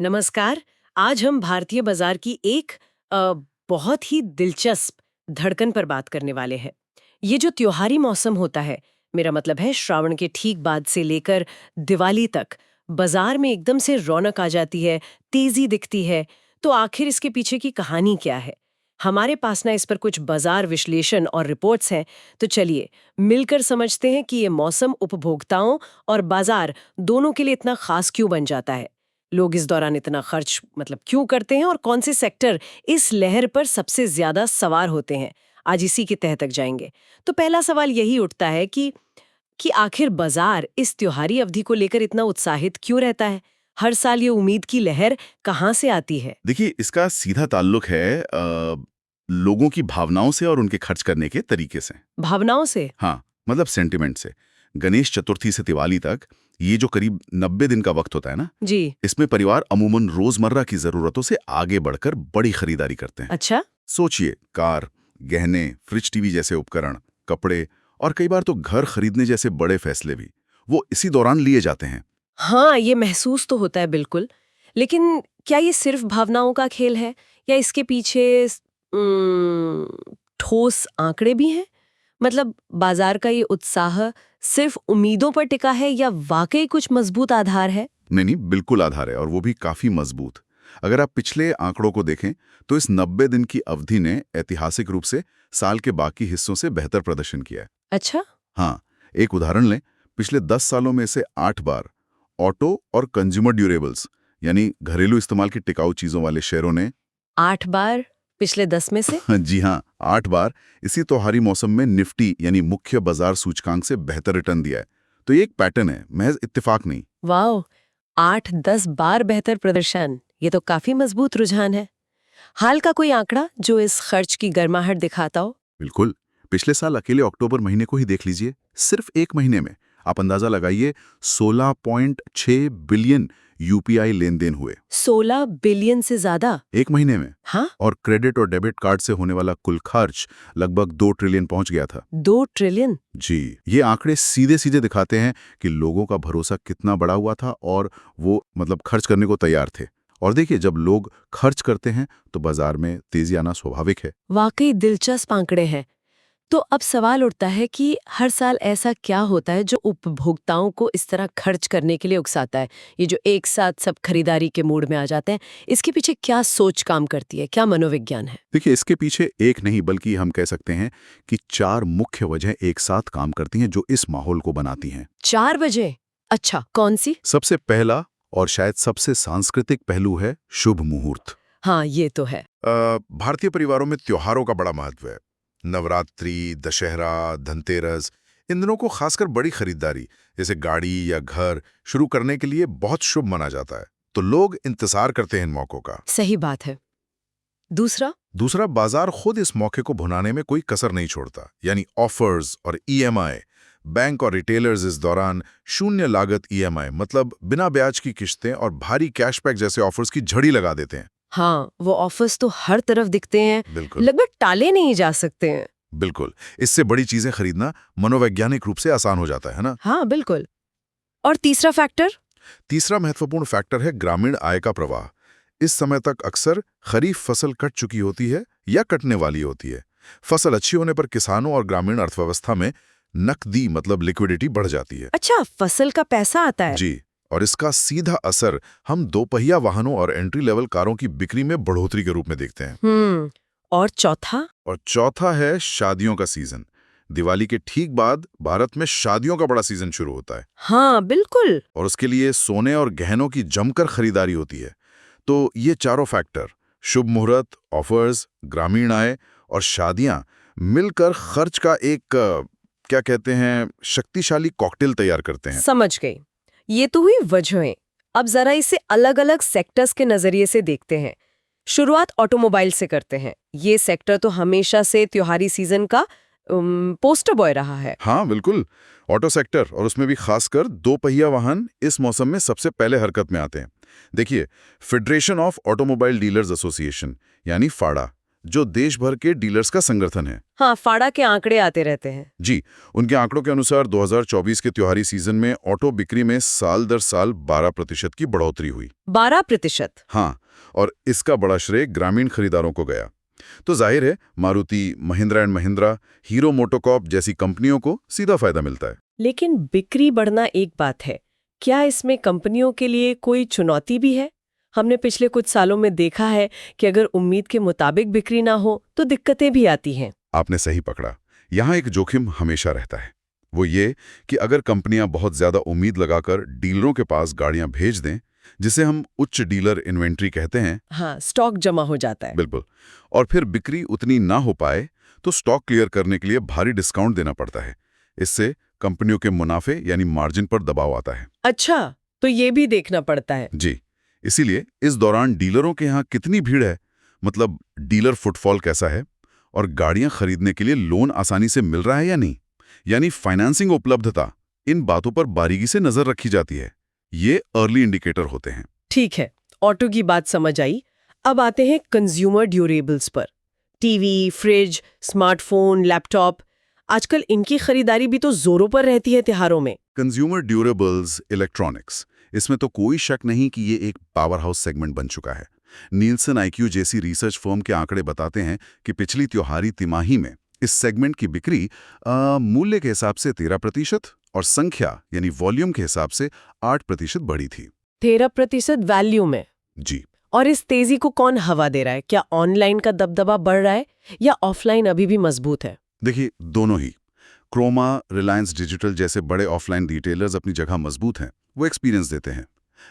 नमस्कार। आज हम भारतीय बाजार की एक बहुत ही दिलचस्प धड़कन पर बात करने वाले हैं। ये जो त्योहारी मौसम होता है, मेरा मतलब है श्रावण के ठीक बाद से लेकर दिवाली तक, बाजार में एकदम से रौनक आ जाती है, तेजी दिखती है। तो आखिर इसके पीछे की कहानी क्या है? हमारे पास ना इस पर कुछ बाजार विश्लेषण और रिपोर्ट्स हैं। तो चलिए मिलकर समझते हैं कि ये मौसम उपभोक्ताओं और बाजार दोनों के लिए इतना खास क्यों बन जाता है। लोग इस दौरान इतना खर्च क्यों करते हैं और कौन से सेक्टर इस लहर पर सबसे ज्यादा सवार होते हैं। आज इसी के तह तक जाएंगे। तो पहला सवाल यही उठता है कि आखिर बाजार इस त्योहारी अवधि को लेकर इतना उत्साहित क्यों रहता है। हर साल ये उम्मीद की लहर कहाँ से आती है? देखिए, इसका सीधा ताल्लुक है लोगों की भावनाओं से और उनके खर्च करने के तरीके से। भावनाओं से? हाँ, मतलब सेंटिमेंट से। गणेश चतुर्थी से दिवाली तक ये जो करीब 90 दिन का वक्त होता है ना, जी। इसमें परिवार अमूमन रोजमर्रा की जरूरतों से आगे बढ़कर बड़ी खरीदारी करते हैं। अच्छा। सोचिए, कार, गहने, फ्रिज, टीवी जैसे उपकरण, कपड़े और कई बार तो घर खरीदने जैसे बड़े फैसले भी वो इसी दौरान लिए जाते हैं। हाँ, ये महसूस तो होता है बिल्कुल। लेकिन क्या ये सिर्फ भावनाओं का खेल है या इसके पीछे ठोस आंकड़े भी हैं? मतलब बाजार का ये उत्साह सिर्फ उम्मीदों पर टिका है या वाकई कुछ मजबूत आधार है? नहीं नहीं, बिल्कुल आधार है और वो भी काफी मजबूत। अगर आप पिछले आंकड़ों को देखें तो इस 90 दिन की अवधि ने ऐतिहासिक रूप से साल के बाकी हिस्सों से बेहतर प्रदर्शन किया है। अच्छा। हाँ, एक उदाहरण लें। पिछले 10 सालों में से 8 बार ऑटो और कंज्यूमर ड्यूरेबल्स यानी घरेलू इस्तेमाल की टिकाऊ चीजों वाले शेयरों ने 8 बार पिछले 10 में से? जी हाँ, 8 बार इसी त्योहारी मौसम में निफ्टी यानी मुख्य बाजार सूचकांक से बेहतर रिटर्न दिया है। तो ये एक पैटर्न है, महज इत्तेफाक नहीं। वाओ, 8-10 बार बेहतर प्रदर्शन, ये तो काफी मजबूत रुझान है। हाल का कोई आंकड़ा जो इस खर्च की गर्माहट दिखाता हो? बिल्कुल। पिछले साल अकेले अक्टूबर महीने को ही देख लीजिए। सिर्फ एक महीने में आप अंदाजा लगाइए 16.6 बिलियन यूपीआई लेन देन हुए। 16 बिलियन से ज्यादा? एक महीने में। हाँ। और क्रेडिट और डेबिट कार्ड से होने वाला कुल खर्च लगभग 2 ट्रिलियन पहुंच गया था। 2 ट्रिलियन? जी, ये आंकड़े सीधे सीधे दिखाते हैं कि लोगों का भरोसा कितना बढ़ा हुआ था और वो खर्च करने को तैयार थे। और देखिए, जब लोग खर्च करते हैं तो बाजार में तेजी आना स्वाभाविक है। वाकई दिलचस्प आंकड़े हैं। तो अब सवाल उठता है कि हर साल ऐसा क्या होता है जो उपभोक्ताओं को इस तरह खर्च करने के लिए उकसाता है? ये जो एक साथ सब खरीदारी के मूड में आ जाते हैं, इसके पीछे क्या सोच काम करती है, क्या मनोविज्ञान है? देखिए, इसके पीछे एक नहीं बल्कि हम कह सकते हैं कि 4 मुख्य वजह एक साथ काम करती हैं जो इस माहौल को बनाती हैं। 4 वजह? अच्छा, कौन सी? सबसे पहला और शायद सबसे सांस्कृतिक पहलू है शुभ मुहूर्त। हाँ, ये तो है। भारतीय परिवारों में त्योहारों का बड़ा महत्व है। नवरात्रि, दशहरा, धनतेरस, इन दिनों को खासकर बड़ी खरीदारी जैसे गाड़ी या घर शुरू करने के लिए बहुत शुभ माना जाता है। तो लोग इंतजार करते हैं इन मौकों का। सही बात है। दूसरा? दूसरा, बाजार खुद इस मौके को भुनाने में कोई कसर नहीं छोड़ता, यानी ऑफर्स और ईएमआई। बैंक और रिटेलर्स इस दौरान शून्य लागत ईएमआई मतलब बिना ब्याज की किश्तें और भारी कैशबैक जैसे ऑफर्स की झड़ी लगा देते हैं। हाँ, वो ऑफर्स तो हर तरफ दिखते हैं, बिल्कुल लगभग टाले नहीं जा सकते हैं। बिल्कुल। इससे बड़ी चीजें खरीदना मनोवैज्ञानिक रूप से आसान हो जाता है ना। हाँ, बिल्कुल। और तीसरा फैक्टर? तीसरा महत्वपूर्ण फैक्टर है ग्रामीण आय का प्रवाह। इस समय तक अक्सर खरीफ फसल कट चुकी होती है या कटने वाली होती है। फसल अच्छी होने पर किसानों और ग्रामीण अर्थव्यवस्था में नकदी लिक्विडिटी बढ़ जाती है। अच्छा, फसल का पैसा आता है? जी, और इसका सीधा असर हम दोपहिया वाहनों और एंट्री लेवल कारों की बिक्री में बढ़ोतरी के रूप में देखते हैं। और चौथा? और चौथा है शादियों का सीजन। दिवाली के ठीक बाद भारत में शादियों का बड़ा सीजन शुरू होता है। हाँ, बिल्कुल। और उसके लिए सोने और गहनों की जमकर खरीदारी होती है। तो ये चारों फैक्टर, शुभ मुहूर्त, ऑफर्स, ग्रामीण आय और शादियां मिलकर खर्च का एक क्या कहते हैं, शक्तिशाली कॉकटेल तैयार करते हैं। समझ गई। ये तो हुई वजहें। अब जरा इसे अलग-अलग सेक्टर्स के नजरिए से देखते हैं। शुरुआत ऑटोमोबाइल से करते हैं। ये सेक्टर तो हमेशा से त्योहारी सीजन का पोस्टर बॉय रहा है। हाँ बिल्कुल, ऑटो सेक्टर और उसमें भी खासकर दो पहिया वाहन इस मौसम में सबसे पहले हरकत में आते हैं। देखिए, federation of automobile dealers association यानी फाड़ा जो देश भर के डीलर्स का संगठन है। हाँ, फाड़ा के आंकड़े आते रहते हैं। जी, उनके आंकड़ों के अनुसार 2024 के त्योहारी सीजन में ऑटो बिक्री में साल दर साल 12% की बढ़ोतरी हुई। 12%? हाँ, और इसका बड़ा श्रेय ग्रामीण खरीदारों को गया। तो जाहिर है Maruti, Mahindra and Mahindra, hero MotoCorp जैसी कंपनियों को सीधा फायदा मिलता है। लेकिन बिक्री बढ़ना एक बात है, क्या इसमें कंपनियों के लिए कोई चुनौती भी है? हमने पिछले कुछ सालों में देखा है कि अगर उम्मीद के मुताबिक बिक्री ना हो तो दिक्कतें भी आती हैं। आपने सही पकड़ा। यहाँ एक जोखिम हमेशा रहता है, वो ये कि अगर कंपनियां बहुत ज्यादा उम्मीद लगाकर डीलरों के पास गाड़ियां भेज दें, जिसे हम उच्च डीलर इन्वेंट्री कहते हैं। हाँ, स्टॉक जमा हो जाता है। बिल्कुल। और फिर बिक्री उतनी ना हो पाए तो स्टॉक क्लियर करने के लिए भारी डिस्काउंट देना पड़ता है। इससे कंपनियों के मुनाफे यानी मार्जिन पर दबाव आता है। अच्छा, तो ये भी देखना पड़ता है। जी, इसीलिए इस दौरान डीलरों के यहाँ कितनी भीड़ है, मतलब डीलर फुटफॉल कैसा है, और गाड़ियां खरीदने के लिए लोन आसानी से मिल रहा है या नहीं, यानी फाइनेंसिंग उपलब्धता, इन बातों पर बारीकी से नजर रखी जाती है। ये अर्ली इंडिकेटर होते हैं। ठीक है, ऑटो की बात समझ आई। अब आते हैं कंज्यूमर ड्यूरेबल्स पर। टीवी, फ्रिज, स्मार्टफोन, लैपटॉप, आजकल इनकी खरीदारी भी तो जोरों पर रहती है त्योहारों में। कंज्यूमर ड्यूरेबल्स, इलेक्ट्रॉनिक्स, इसमें तो कोई शक नहीं कि ये एक पावर हाउस सेगमेंट बन चुका है। नीलसन IQ जैसी रिसर्च फर्म के आंकड़े बताते हैं कि पिछली त्योहारी तिमाही में इस सेगमेंट की बिक्री मूल्य के हिसाब से 13% और संख्या यानी वॉल्यूम के हिसाब से 8% बढ़ी थी। 13% वैल्यू में? जी। और इस तेजी को कौन हवा दे रहा है? क्या ऑनलाइन का दबदबा बढ़ रहा है या ऑफलाइन अभी भी मजबूत है? देखिए, दोनों ही। क्रोमा, रिलायंस डिजिटल जैसे बड़े ऑफलाइन रिटेलर्स अपनी जगह मजबूत हैं, वो एक्सपीरियंस देते हैं।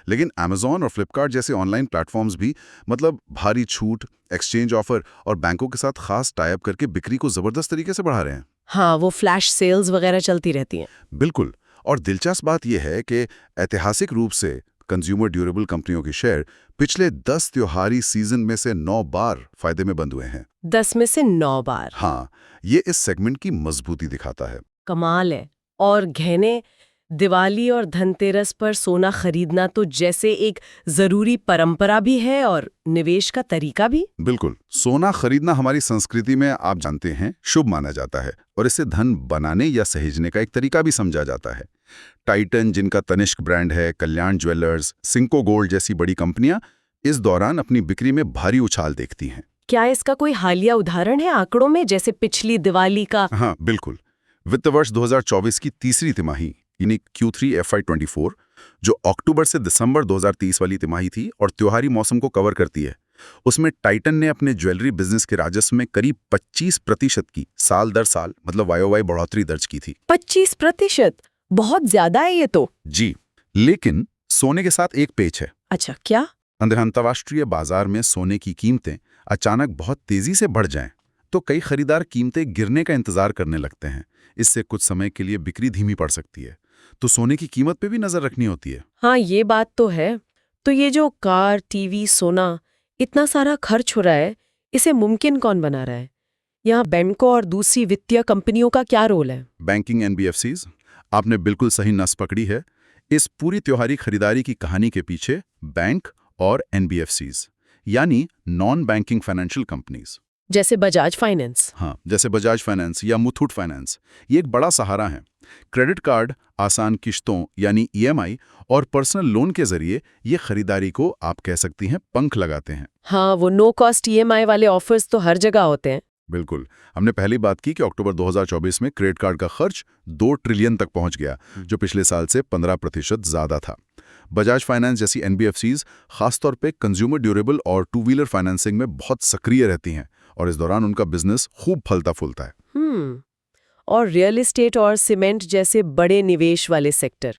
लेकिन Amazon और फ्लिपकार्ट जैसे ऑनलाइन प्लेटफॉर्म्स भी मतलब भारी छूट, एक्सचेंज ऑफर और बैंकों के साथ खास टाइप करके बिक्री को जबरदस्त तरीके से बढ़ा रहे हैं। हाँ, वो फ्लैश सेल्स वगैरह चलती रहती हैं। बिल्कुल। और दिलचस्प बात यह है कि ऐतिहासिक रूप से कंज्यूमर ड्यूरेबल कंपनियों के शेयर पिछले 10 त्योहारी सीजन में से 9 बार फायदे में बंद हुए हैं। 10 में से 9 बार? हाँ, ये इस सेगमेंट की मजबूती दिखाता है। कमाल है। और गहने, दिवाली और धनतेरस पर सोना खरीदना तो जैसे एक जरूरी परंपरा भी है और निवेश का तरीका भी। बिल्कुल। सोना खरीदना हमारी संस्कृति में, आप जानते हैं, शुभ माना जाता है और इसे धन बनाने या सहेजने का एक तरीका भी समझा जाता है। टाइटन, जिनका तनिष्क ब्रांड है, कल्याण ज्वेलर्स, सिंको गोल्ड जैसी बड़ी कंपनियां इस दौरान अपनी बिक्री में भारी उछाल देखती हैं। क्या इसका कोई हालिया उदाहरण है आंकड़ों में, जैसे पिछली दिवाली का? हाँ, बिल्कुल। वित्त वर्ष 2024 की तीसरी तिमाही यानी Q3 FY24, जो अक्टूबर से दिसंबर 2030 वाली तिमाही थी और त्योहारी मौसम को कवर करती है, उसमें टाइटन ने अपने ज्वेलरी बिजनेस के राजस्व में करीब 25% की साल दर साल मतलब YOY बढ़ोतरी दर्ज की थी। 25%? बहुत ज्यादा है ये तो। जी, लेकिन सोने के साथ एक पेच है। अच्छा, क्या? अंतर्राष्ट्रीय बाजार में सोने की कीमतें अचानक बहुत तेजी से बढ़ जाएं, तो कई खरीदार कीमतें गिरने का इंतजार करने लगते हैं। इससे कुछ समय के लिए बिक्री धीमी पड़ सकती है, तो सोने की कीमत पे भी नजर रखनी होती है। हाँ, ये बात तो है। तो ये जो कार, टीवी, सोना, इतना सारा खर्च हो रहा है, इसे मुमकिन कौन बना रहा है? यहाँ बैंकों और दूसरी वित्तीय कंपनियों का क्या रोल है? बैंकिंग, NBFCs, आपने बिल्कुल सही नस पकड़ी है। इस पूरी त्योहारी खरीदारी की कहानी के पीछे बैंक और NBFCs यानी नॉन बैंकिंग फाइनेंशियल कंपनीज, जैसे बजाज फाइनेंस। हाँ, जैसे बजाज फाइनेंस या मुथूट फाइनेंस, ये एक बड़ा सहारा है। क्रेडिट कार्ड, आसान किश्तों यानी EMI और पर्सनल लोन के जरिए ये खरीदारी को, आप कह सकती हैं, पंख लगाते हैं। हाँ, वो नो कॉस्ट EMI वाले ऑफर्स तो हर जगह होते हैं। बिल्कुल। हमने पहली बात की कि अक्टूबर 2024 में क्रेडिट कार्ड का खर्च 2 ट्रिलियन तक पहुंच गया, जो पिछले साल से 15% ज्यादा था। बजाज फाइनेंस जैसी NBFCs खासतौर पे कंज्यूमर ड्यूरेबल और टू व्हीलर फाइनेंसिंग में बहुत सक्रिय रहती हैं और इस दौरान उनका बिजनेस खूब फलता फूलता है। और रियल एस्टेट और सीमेंट जैसे बड़े निवेश वाले सेक्टर,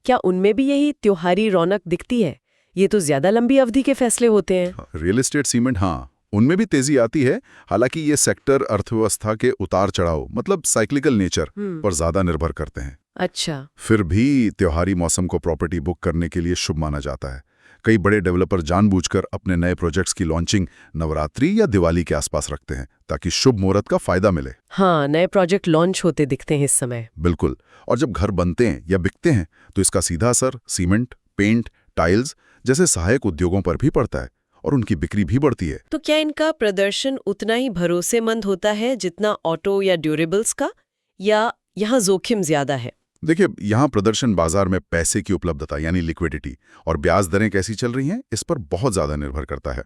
क्या उनमें भी यही त्योहारी रौनक दिखती है? ये तो ज्यादा लंबी अवधि के फैसले होते हैं। रियल एस्टेट, सीमेंट, हाँ, उनमें भी तेजी आती है। हालांकि ये सेक्टर अर्थव्यवस्था के उतार चढ़ाव मतलब साइक्लिकल नेचर पर ज्यादा निर्भर करते हैं। अच्छा। फिर भी त्योहारी मौसम को प्रॉपर्टी बुक करने के लिए शुभ माना जाता है। कई बड़े डेवलपर जानबूझकर अपने नए प्रोजेक्ट्स की लॉन्चिंग नवरात्रि या दिवाली के आसपास रखते हैं ताकि शुभ मुहूर्त का फायदा मिले। हाँ, नए प्रोजेक्ट लॉन्च होते दिखते हैं इस समय। बिल्कुल। और जब घर बनते हैं या बिकते हैं तो इसका सीधा असर सीमेंट, पेंट, टाइल्स जैसे सहायक उद्योगों पर भी पड़ता है और उनकी बिक्री भी बढ़ती है। तो क्या इनका प्रदर्शन उतना ही भरोसेमंद होता है जितना ऑटो या ड्यूरेबल्स का, या यहाँ जोखिम ज्यादा है? देखिए, यहाँ प्रदर्शन बाजार में पैसे की उपलब्धता यानी लिक्विडिटी और ब्याज दरें कैसी चल रही हैं, इस पर बहुत ज्यादा निर्भर करता है।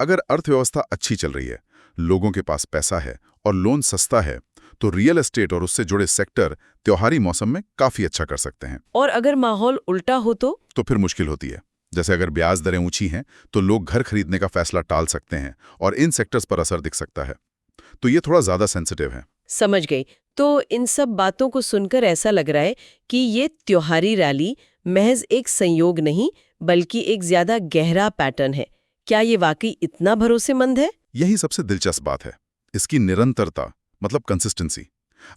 अगर अर्थव्यवस्था अच्छी चल रही है, लोगों के पास पैसा है और लोन सस्ता है, तो रियल एस्टेट और उससे जुड़े सेक्टर त्योहारी मौसम में काफी अच्छा कर सकते हैं। और अगर माहौल उल्टा हो तो? फिर मुश्किल होती है। जैसे अगर ब्याज दरें ऊंची हैं, तो लोग घर खरीदने का फैसला टाल सकते हैं और इन सेक्टर्स पर असर दिख सकता है। तो ये थोड़ा ज्यादा सेंसिटिव है। समझ गई। तो इन सब बातों को सुनकर ऐसा लग रहा है कि ये त्योहारी रैली महज एक संयोग नहीं, बल्कि एक ज्यादा गहरा पैटर्न है। क्या ये वाकई इतना भरोसेमंद है? यही सबसे दिलचस्प बात है, इसकी निरंतरता, मतलब कंसिस्टेंसी।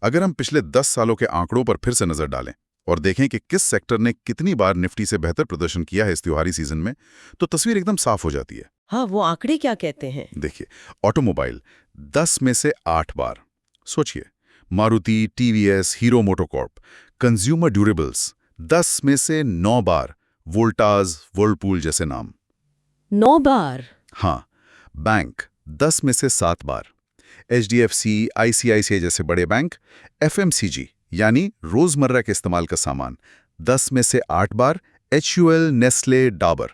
अगर हम पिछले 10 सालों के आंकड़ों पर फिर से नजर डालें और देखें कि किस सेक्टर ने कितनी बार निफ्टी से बेहतर प्रदर्शन किया है इस त्योहारी सीजन में, तो तस्वीर एकदम साफ हो जाती है। हाँ, वो आंकड़े क्या कहते हैं? देखिए, ऑटोमोबाइल 10 में से 8 बार। सोचिए, Maruti, TVS, hero MotoCorp. Consumer durables 10 में से 9 बार। वोल्टास, वर्लपूल जैसे नाम। 9 बार? हाँ। बैंक 10 में से 7 बार। एचडीएफसी, आईसीआईसीआई जैसे बड़े बैंक। एफएमसीजी यानी रोजमर्रा के इस्तेमाल का सामान 10 में से 8 बार। HUL, Nestle, Dabur.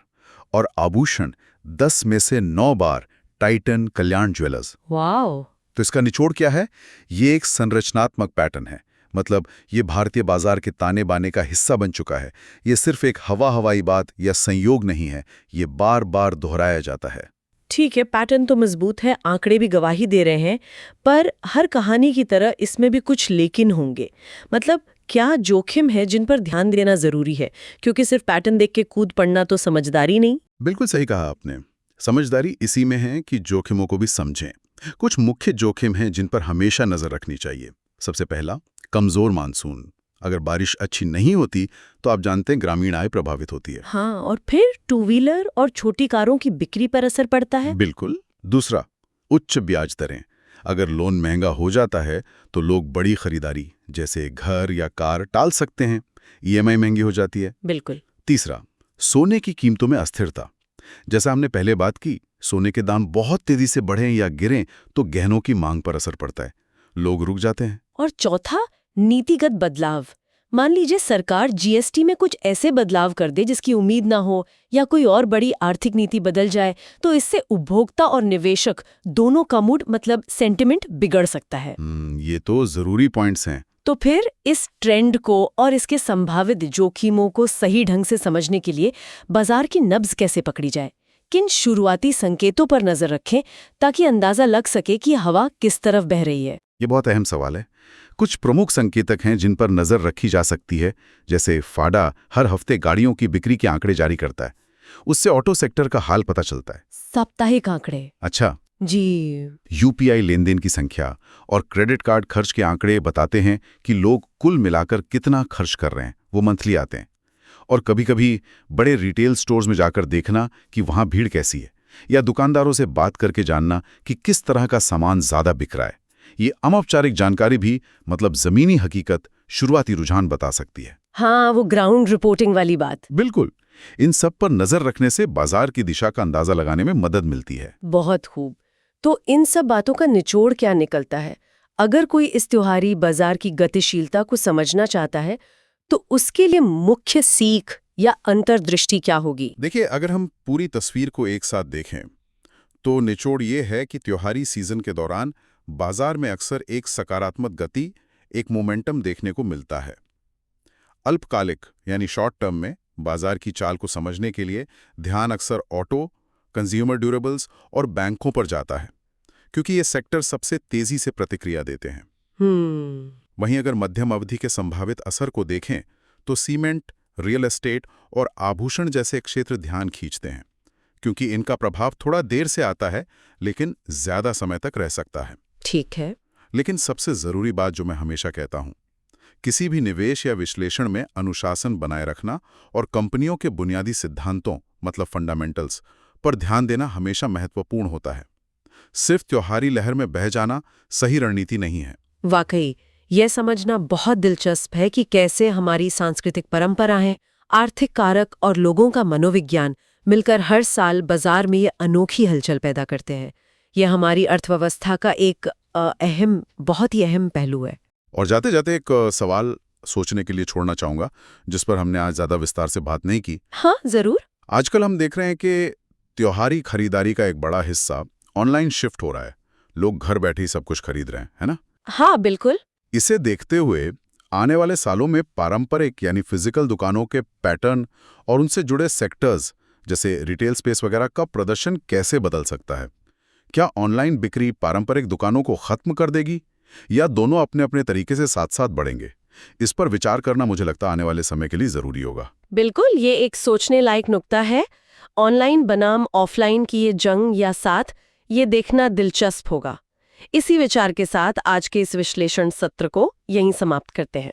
और आभूषण 10 में से 9 बार। टाइटन, कल्याण ज्वेलर्स। वाओ! तो इसका निचोड़ क्या है? ये एक संरचनात्मक पैटर्न है। मतलब ये भारतीय बाजार के ताने बाने का हिस्सा बन चुका है। ये सिर्फ एक हवाई बात या संयोग नहीं है, ये बार बार दोहराया जाता है। ठीक है, पैटर्न तो मजबूत है, आंकड़े भी गवाही दे रहे हैं, पर हर कहानी की तरह इसमें भी कुछ लेकिन होंगे। मतलब क्या जोखिम है जिन पर ध्यान देना जरूरी है? क्योंकि सिर्फ पैटर्न देख के कूद पड़ना तो समझदारी नहीं। बिल्कुल सही कहा आपने। समझदारी इसी में है कि जोखिमों को भी समझें। कुछ मुख्य जोखिम हैं जिन पर हमेशा नजर रखनी चाहिए। सबसे पहला, कमजोर मानसून। अगर बारिश अच्छी नहीं होती तो आप जानते हैं ग्रामीण आय प्रभावित होती है। हाँ, और फिर टू व्हीलर और छोटी कारों की बिक्री पर असर पड़ता है। बिल्कुल। दूसरा, उच्च ब्याज दरें। अगर लोन महंगा हो जाता है तो लोग बड़ी खरीदारी जैसे घर या कार टाल सकते हैं। ईएमआई महंगी हो जाती है। बिल्कुल। तीसरा, सोने की कीमतों में अस्थिरता। जैसा हमने पहले बात की, सोने के दाम बहुत तेजी से बढ़ें या गिरें तो गहनों की मांग पर असर पड़ता है, लोग रुक जाते हैं। और चौथा, नीतिगत बदलाव। मान लीजिए सरकार जीएसटी में कुछ ऐसे बदलाव कर दे जिसकी उम्मीद ना हो, या कोई और बड़ी आर्थिक नीति बदल जाए, तो इससे उपभोक्ता और निवेशक दोनों का मूड, मतलब सेंटिमेंट, बिगड़ सकता है। ये तो जरूरी पॉइंट्स हैं। तो फिर इस ट्रेंड को और इसके संभावित जोखिमों को सही ढंग से समझने के लिए बाजार की नब्ज कैसे पकड़ी जाए? किन शुरुआती संकेतों पर नजर रखें ताकि अंदाजा लग सके कि हवा किस तरफ बह रही है? ये बहुत अहम सवाल है। कुछ प्रमुख संकेतक हैं जिन पर नजर रखी जा सकती है। जैसे फाडा हर हफ्ते गाड़ियों की बिक्री के आंकड़े जारी करता है, उससे ऑटो सेक्टर का हाल पता चलता है। साप्ताहिक आंकड़े? अच्छा जी। यूपीआई लेनदेन की संख्या और क्रेडिट कार्ड खर्च के आंकड़े बताते हैं कि लोग कुल मिलाकर कितना खर्च कर रहे हैं। वो मंथली आते हैं। और कभी-कभी बड़े रिटेल स्टोर्स में जाकर देखना कि वहां भीड़ कैसी है, या दुकानदारों से बात करके जानना कि किस तरह का सामान ज्यादा बिक रहा है। ये अनौपचारिक जानकारी भी, मतलब जमीनी हकीकत, शुरुआती रुझान बता सकती है। हाँ, वो ग्राउंड रिपोर्टिंग वाली बात। बिल्कुल। इन सब पर नजर रखने से बाजार की दिशा का अंदाजा लगाने में मदद मिलती है। बहुत खूब। तो इन सब बातों का निचोड़ क्या निकलता है? अगर कोई इस त्योहारी बाजार की गतिशीलता को समझना चाहता है तो उसके लिए मुख्य सीख या अंतर्दृष्टि क्या होगी? देखिए, अगर हम पूरी तस्वीर को एक साथ देखें तो निचोड़ ये है कि त्योहारी सीजन के दौरान बाजार में अक्सर एक सकारात्मक गति, एक मोमेंटम देखने को मिलता है। अल्पकालिक यानी शॉर्ट टर्म में बाजार की चाल को समझने के लिए ध्यान अक्सर ऑटो, कंज्यूमर ड्यूरेबल्स और बैंकों पर जाता है, क्योंकि ये सेक्टर सबसे तेजी से प्रतिक्रिया देते हैं। वहीं अगर मध्यम अवधि के संभावित असर को देखें तो सीमेंट, रियल एस्टेट और आभूषण जैसे क्षेत्र ध्यान खींचते हैं, क्योंकि इनका प्रभाव थोड़ा देर से आता है लेकिन ज्यादा समय तक रह सकता है। ठीक है। लेकिन सबसे जरूरी बात जो मैं हमेशा कहता हूं, किसी भी निवेश या विश्लेषण में अनुशासन बनाए रखना और कंपनियों के बुनियादी सिद्धांतों, मतलब फंडामेंटल्स, पर ध्यान देना हमेशा महत्वपूर्ण होता है। सिर्फ त्योहारी लहर में बह जाना सही रणनीति नहीं है। वाकई यह समझना बहुत दिलचस्प है कि कैसे हमारी सांस्कृतिक परंपराएं, आर्थिक कारक और लोगों का मनोविज्ञान मिलकर हर साल बाजार में ये अनोखी हलचल पैदा करते हैं। ये हमारी अर्थव्यवस्था का एक बहुत ही अहम पहलू है। और जाते जाते एक सवाल सोचने के लिए छोड़ना चाहूंगा, जिस पर हमने आज ज्यादा विस्तार से बात नहीं की। हाँ, जरूर। आजकल हम देख रहे हैं कि त्योहारी खरीदारी का एक बड़ा हिस्सा ऑनलाइन शिफ्ट हो रहा है। लोग घर बैठे ही सब कुछ खरीद रहे हैं, है ना? हाँ, बिल्कुल। इसे देखते हुए आने वाले सालों में पारंपरिक यानी फिजिकल दुकानों के पैटर्न और उनसे जुड़े सेक्टर्स जैसे रिटेल स्पेस वगैरह का प्रदर्शन कैसे बदल सकता है? क्या ऑनलाइन बिक्री पारंपरिक दुकानों को खत्म कर देगी या दोनों अपने अपने तरीके से साथ साथ बढ़ेंगे? इस पर विचार करना मुझे लगता है आने वाले समय के लिए जरूरी होगा। बिल्कुल, ये एक सोचने लायक नुक्ता है। ऑनलाइन बनाम ऑफलाइन की ये जंग या साथ, ये देखना दिलचस्प होगा। इसी विचार के साथ आज के इस विश्लेषण सत्र को यहीं समाप्त करते हैं।